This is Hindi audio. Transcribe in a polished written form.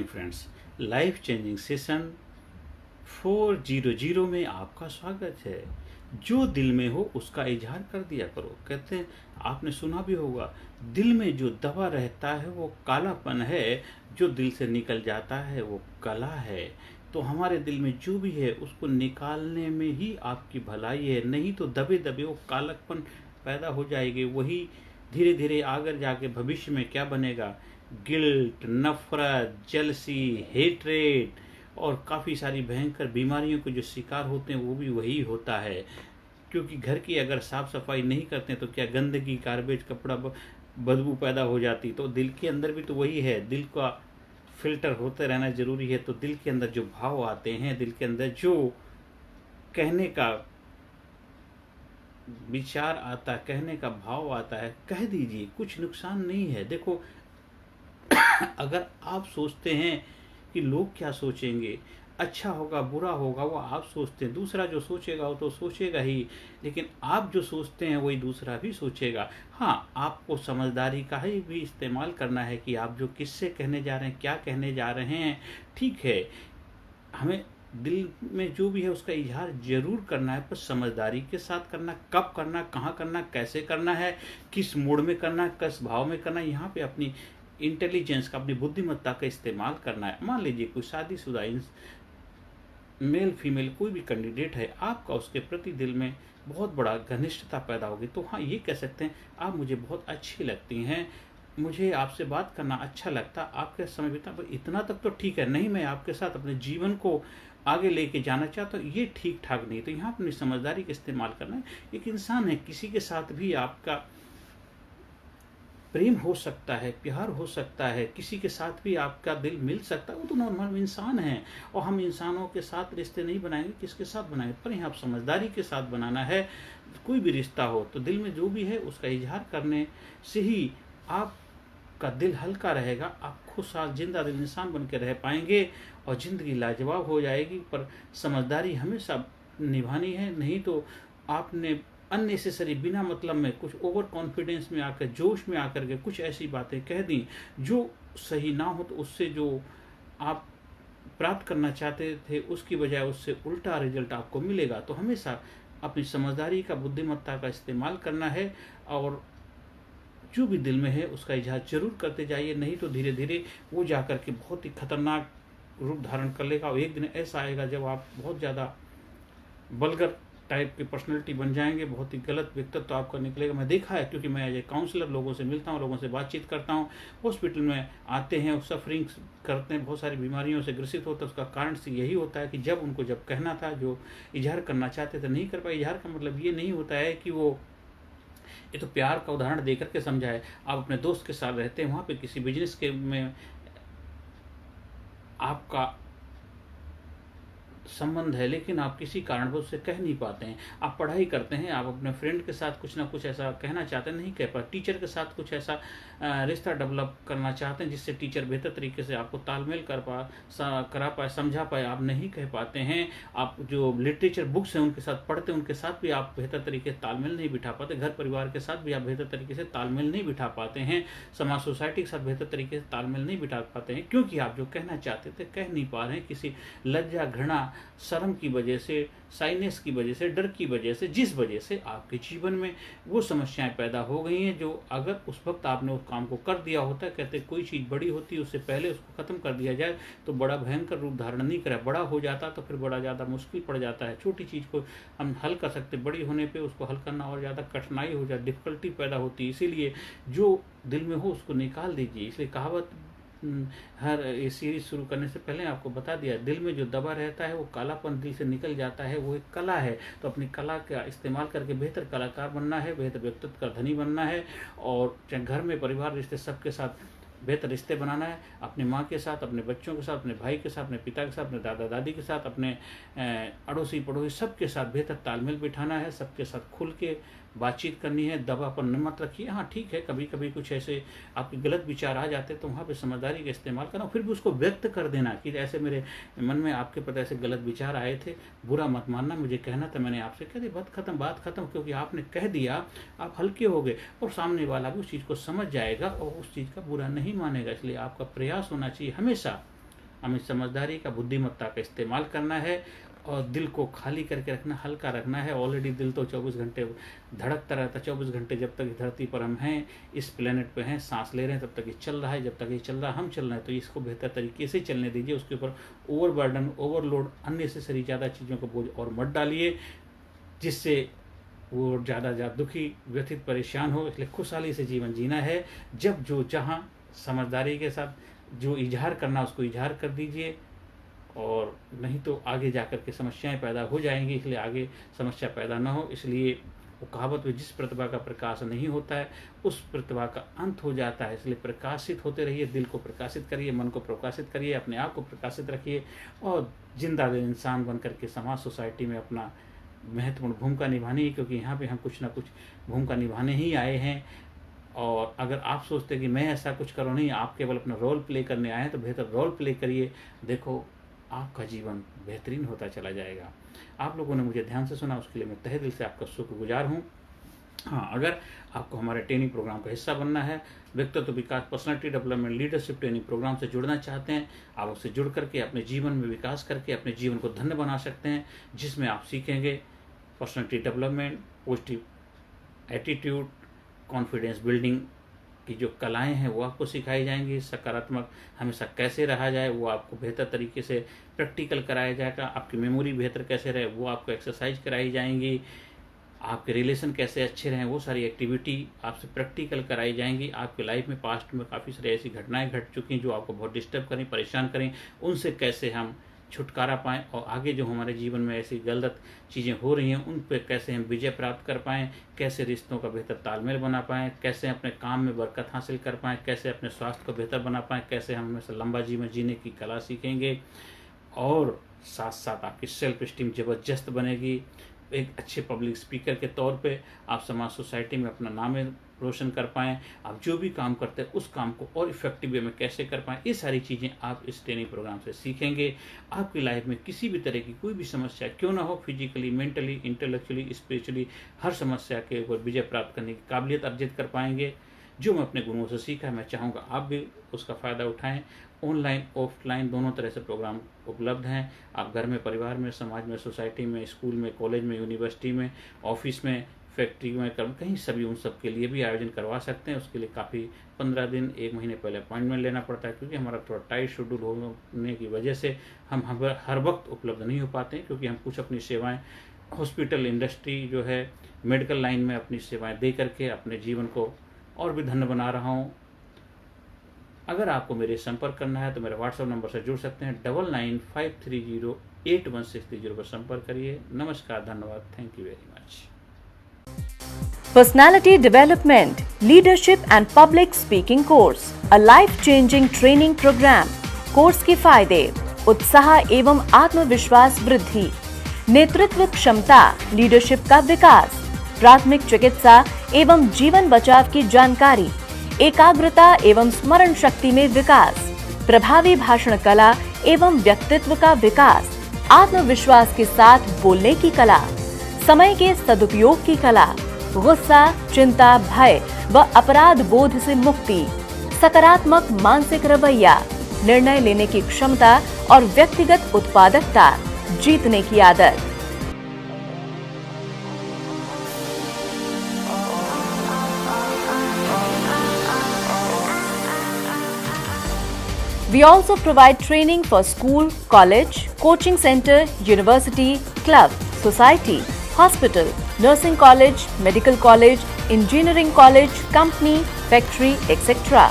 Morning friends, life changing session 400 में आपका स्वागत है। जो दिल में हो उसका इजहार कर दिया करो। कहते हैं, आपने सुना भी होगा, दिल में जो दबा रहता है वो कालापन है, जो दिल से निकल जाता है वो कला है। तो हमारे दिल में जो भी है उसको निकालने में ही आपकी भलाई है, नहीं तो दबे दबे वो कालापन पैदा हो जाएगी। वही धीरे धीरे आगे जाके भविष्य में क्या बनेगा, गिल्ट, नफरत, जेलसी, हेट्रेड और काफ़ी सारी भयंकर बीमारियों के जो शिकार होते हैं वो भी वही होता है। क्योंकि घर की अगर साफ सफाई नहीं करते तो क्या गंदगी, गार्बेज, कपड़ा, बदबू पैदा हो जाती। तो दिल के अंदर भी तो वही है, दिल का फिल्टर होते रहना जरूरी है। तो दिल के अंदर जो भाव आते हैं, दिल के अंदर जो कहने का विचार आता है, कहने का भाव आता है, कह दीजिए, कुछ नुकसान नहीं है। देखो, अगर आप सोचते हैं कि लोग क्या सोचेंगे, अच्छा होगा बुरा होगा, वो आप सोचते हैं, दूसरा जो सोचेगा वो तो सोचेगा ही, लेकिन आप जो सोचते हैं वही दूसरा भी सोचेगा। हाँ, आपको समझदारी का ही भी इस्तेमाल करना है कि आप जो किससे कहने जा रहे हैं, क्या कहने जा रहे हैं। ठीक है, हमें दिल में जो भी है उसका इजहार जरूर करना है, पर समझदारी के साथ करना। कब करना, कहाँ करना, कैसे करना है, किस मूड में करना है, किस भाव में करना है, यहाँ पे अपनी इंटेलिजेंस का, अपनी बुद्धिमत्ता का इस्तेमाल करना है। मान लीजिए कोई शादीशुदा मेल फीमेल कोई भी कैंडिडेट है, आपका उसके प्रति दिल में बहुत बड़ा घनिष्ठता पैदा होगी, तो हाँ, ये कह सकते हैं, आप मुझे बहुत अच्छी लगती हैं, मुझे आपसे बात करना अच्छा लगता, आपके समय बिता, इतना तक तो ठीक है, नहीं मैं आपके साथ अपने जीवन को आगे लेके जाना चाहता हूँ, ये ठीक ठाक नहीं। तो यहाँ अपनी समझदारी का इस्तेमाल करना है। एक इंसान है, किसी के साथ भी आपका प्रेम हो सकता है, प्यार हो सकता है, किसी के साथ भी आपका दिल मिल सकता है, वो तो नॉर्मल इंसान है। और हम इंसानों के साथ रिश्ते नहीं बनाएंगे, किसके साथ बनाएंगे, पर यहाँ समझदारी के साथ बनाना है। कोई भी रिश्ता हो तो दिल में जो भी है उसका इजहार करने से ही आपका दिल हल्का रहेगा, आप खुशहाल जिंदा दिल इंसान बन के रह पाएंगे और ज़िंदगी लाजवाब हो जाएगी। पर समझदारी हमेशा निभानी है, नहीं तो आपने अननेसेसरी, बिना मतलब में, कुछ ओवर कॉन्फिडेंस में आकर, जोश में आकर के कुछ ऐसी बातें कह दी जो सही ना हो, तो उससे जो आप प्राप्त करना चाहते थे उसकी बजाय उससे उल्टा रिजल्ट आपको मिलेगा। तो हमेशा अपनी समझदारी का, बुद्धिमत्ता का इस्तेमाल करना है और जो भी दिल में है उसका इजहार जरूर करते जाइए, नहीं तो धीरे धीरे वो जाकर के बहुत ही खतरनाक रूप धारण कर लेगा। और एक दिन ऐसा आएगा जब आप बहुत ज़्यादा बल्गर टाइप की पर्सनैलिटी बन जाएंगे, बहुत ही गलत व्यक्तित्व तो आपका निकलेगा। मैं देखा है, क्योंकि मैं एज ए काउंसलर लोगों से मिलता हूँ, लोगों से बातचीत करता हूँ, हॉस्पिटल में आते हैं, सफरिंग करते हैं, बहुत सारी बीमारियों से ग्रसित होता है। उसका कारण से यही होता है कि जब उनको जब कहना था, जो इजहार करना चाहते थे, नहीं कर पाए। इजहार का मतलब ये नहीं होता है कि वो, ये तो प्यार का उदाहरण देकर के समझाए। आप अपने दोस्त के साथ रहते हैं, वहाँ पे किसी बिजनेस के में आपका संबंध है, लेकिन आप किसी कारणवश उससे कह नहीं पाते हैं। आप पढ़ाई करते हैं, आप अपने फ्रेंड के साथ कुछ ना कुछ ऐसा कहना चाहते हैं, नहीं कह पाते। टीचर के साथ कुछ ऐसा रिश्ता डेवलप करना चाहते हैं जिससे टीचर बेहतर तरीके से आपको तालमेल करा पाए, समझा पाए, आप नहीं कह पाते हैं। आप जो लिटरेचर बुक्स हैं उनके साथ पढ़ते हैं, उनके साथ भी आप बेहतर तरीके से तालमेल नहीं बिठा पाते। घर परिवार के साथ भी आप बेहतर तरीके से तालमेल नहीं बिठा पाते हैं। समाज, सोसाइटी के साथ बेहतर तरीके से तालमेल नहीं बिठा पाते हैं, क्योंकि आप जो कहना चाहते थे कह नहीं पा रहे हैं। किसी लज्जा, घृणा, शर्म की वजह से, साइनेस की वजह से, डर की वजह से, जिस वजह से आपके जीवन में वो समस्याएं पैदा हो गई हैं, जो अगर उस वक्त आपने उस काम को कर दिया होता, कहते कोई चीज़ बड़ी होती है उससे पहले उसको ख़त्म कर दिया जाए तो बड़ा भयंकर रूप धारण नहीं करे। बड़ा हो जाता तो फिर बड़ा ज़्यादा मुश्किल पड़ जाता है। छोटी चीज़ को हम हल कर सकते, बड़ी होने पर उसको हल करना और ज़्यादा कठिनाई हो जाए, डिफ़िकल्टी पैदा होती है। इसीलिए जो दिल में हो उसको निकाल दीजिए। इसलिए कहावत हर ये सीरीज शुरू करने से पहले आपको बता दिया, दिल में जो दबा रहता है वो कालापन दिल से निकल जाता है, वो एक कला है। तो अपनी कला का इस्तेमाल करके बेहतर कलाकार बनना है, बेहतर व्यक्तित्व का धनी बनना है, और चाहे घर में, परिवार, रिश्ते, सबके साथ बेहतर रिश्ते बनाना है। अपनी माँ के साथ, अपने बच्चों के साथ, अपने भाई के साथ, अपने पिता के साथ, अपने दादा दादी के साथ, अपने अड़ोसी पड़ोसी सबके साथ बेहतर तालमेल बिठाना है। सबके साथ खुल के बातचीत करनी है, दबापन मत रखिए। हाँ ठीक है, कभी कभी कुछ ऐसे आपके गलत विचार आ जाते हैं तो वहाँ पे समझदारी का इस्तेमाल करना, फिर भी उसको व्यक्त कर देना कि ऐसे मेरे मन में आपके प्रति ऐसे गलत विचार आए थे, बुरा मत मानना, मुझे कहना था, मैंने आपसे कह दी, बात खत्म, क्योंकि आपने कह दिया, आप हल्के हो गए और सामने वाला भी उस चीज़ को समझ जाएगा और उस चीज़ का बुरा नहीं मानेगा। इसलिए आपका प्रयास होना चाहिए हमेशा हमें समझदारी का, बुद्धिमत्ता का इस्तेमाल करना है और दिल को खाली करके रखना, हल्का रखना है। ऑलरेडी दिल तो 24 घंटे धड़कता रहता है। 24 घंटे जब तक धरती पर हम हैं, इस प्लेनेट पे हैं, सांस ले रहे हैं, तब तक ये चल रहा है। जब तक ये चल रहा है, हम चल रहे हैं, तो इसको बेहतर तरीके से चलने दीजिए। उसके ऊपर ओवरबर्डन, ओवरलोड, अननेसेसरी ज़्यादा चीज़ों को बोझ और मत डालिए, जिससे वो ज़्यादा दुखी, व्यथित, परेशान हो। इसलिए खुशहाली से जीवन जीना है। जब जो जहाँ समझदारी के साथ जो इजहार करना उसको इजहार कर दीजिए, और नहीं तो आगे जाकर के समस्याएं पैदा हो जाएंगी। इसलिए आगे समस्या पैदा ना हो, इसलिए वो कहावत में, जिस प्रतिभा का प्रकाश नहीं होता है उस प्रतिभा का अंत हो जाता है। इसलिए प्रकाशित होते रहिए, दिल को प्रकाशित करिए, मन को प्रकाशित करिए, अपने आप को प्रकाशित रखिए और जिंदा दिल इंसान बन करके समाज, सोसाइटी में अपना महत्वपूर्ण भूमिका निभानी है, क्योंकि यहाँ पे हम कुछ ना कुछ भूमिका निभाने ही आए हैं। और अगर आप सोचते हैं कि मैं ऐसा कुछ करूँ, नहीं, आप केवल अपना रोल प्ले करने आए हैं, तो बेहतर रोल प्ले करिए। देखो आपका जीवन बेहतरीन होता चला जाएगा। आप लोगों ने मुझे ध्यान से सुना, उसके लिए मैं तहे दिल से आपका शुक्रगुजार हूँ। हाँ, अगर आपको हमारे ट्रेनिंग प्रोग्राम का हिस्सा बनना है, व्यक्तित्व विकास, personality development, leadership training program से जुड़ना चाहते हैं, आप उससे जुड़ करके अपने जीवन में विकास करके अपने जीवन को धन्य बना सकते हैं, जिसमें आप सीखेंगे personality development, positive attitude, confidence building की जो कलाएं हैं वो आपको सिखाई जाएंगी। सकारात्मक हमेशा कैसे रहा जाए वो आपको बेहतर तरीके से प्रैक्टिकल कराया जाएगा। आपकी मेमोरी बेहतर कैसे रहे वो आपको एक्सरसाइज कराई जाएंगी। आपके रिलेशन कैसे अच्छे रहें वो सारी एक्टिविटी आपसे प्रैक्टिकल कराई जाएंगी। आपके लाइफ में पास्ट में काफ़ी सारी ऐसी घटनाएं घट चुकी हैं जो आपको बहुत डिस्टर्ब करें, परेशान करें, उनसे कैसे हम छुटकारा पाएँ और आगे जो हमारे जीवन में ऐसी गलत चीज़ें हो रही हैं उन पर कैसे हम विजय प्राप्त कर पाएँ, कैसे रिश्तों का बेहतर तालमेल बना पाएँ, कैसे अपने काम में बरकत हासिल कर पाएँ, कैसे अपने स्वास्थ्य को बेहतर बना पाएँ, कैसे हम हमेशा लंबा जीवन जीने की कला सीखेंगे। और साथ साथ आपकी सेल्फ स्टीम ज़बरदस्त बनेगी। एक अच्छे पब्लिक स्पीकर के तौर पे आप समाज, सोसाइटी में अपना नाम रोशन कर पाएँ। आप जो भी काम करते हैं उस काम को और इफेक्टिव वे में कैसे कर पाएँ, ये सारी चीज़ें आप इस ट्रेनिंग प्रोग्राम से सीखेंगे। आपकी लाइफ में किसी भी तरह की कोई भी समस्या क्यों ना हो, फिजिकली, मेंटली, इंटेलेक्चुअली, स्पिरिचुअली, हर समस्या के ऊपर विजय प्राप्त करने की काबिलियत अर्जित कर पाएंगे। जो मैं अपने गुरुओं से सीखा है, मैं चाहूँगा आप भी उसका फ़ायदा उठाएं। ऑनलाइन, ऑफलाइन दोनों तरह से प्रोग्राम उपलब्ध हैं। आप घर में, परिवार में, समाज में, सोसाइटी में, स्कूल में, कॉलेज में, यूनिवर्सिटी में, ऑफिस में, फैक्ट्री में, कहीं सभी उन सब के लिए भी आयोजन करवा सकते हैं। उसके लिए काफ़ी 15 दिन, 1 महीने पहले अपॉइंटमेंट लेना पड़ता है, क्योंकि हमारा थोड़ा टाइट शेड्यूल होने की वजह से हम हर वक्त उपलब्ध नहीं हो पाते हैं, क्योंकि हम कुछ अपनी सेवाएँ हॉस्पिटल इंडस्ट्री जो है, मेडिकल लाइन में अपनी सेवाएँ दे करके अपने जीवन को और भी धन्य बना रहा हूँ। अगर आपको मेरे संपर्क करना है तो मेरे व्हाट्सएप नंबर से जुड़ सकते हैं। 9953081630 पर संपर्क करिए। नमस्कार, धन्यवाद, thank you very much. Personality Development, Leadership and Public Speaking Course, a life-changing training program. Course के फायदे: उत्साह एवं आत्मविश्वास वृद्धि, नेतृत्व क्षमता, लीडरशिप का विकास, प्राथमिक चिकित्सा एवं जीवन बचाव की जानकारी, एकाग्रता एवं स्मरण शक्ति में विकास, प्रभावी भाषण कला एवं व्यक्तित्व का विकास, आत्मविश्वास के साथ बोलने की कला, समय के सदुपयोग की कला, गुस्सा, चिंता, भय व अपराध बोध से मुक्ति, सकारात्मक मानसिक रवैया, निर्णय लेने की क्षमता और व्यक्तिगत उत्पादकता, जीतने की आदत। We also provide training for school, college, coaching center, university, club, society, hospital, nursing college, medical college, engineering college, company, factory, etc.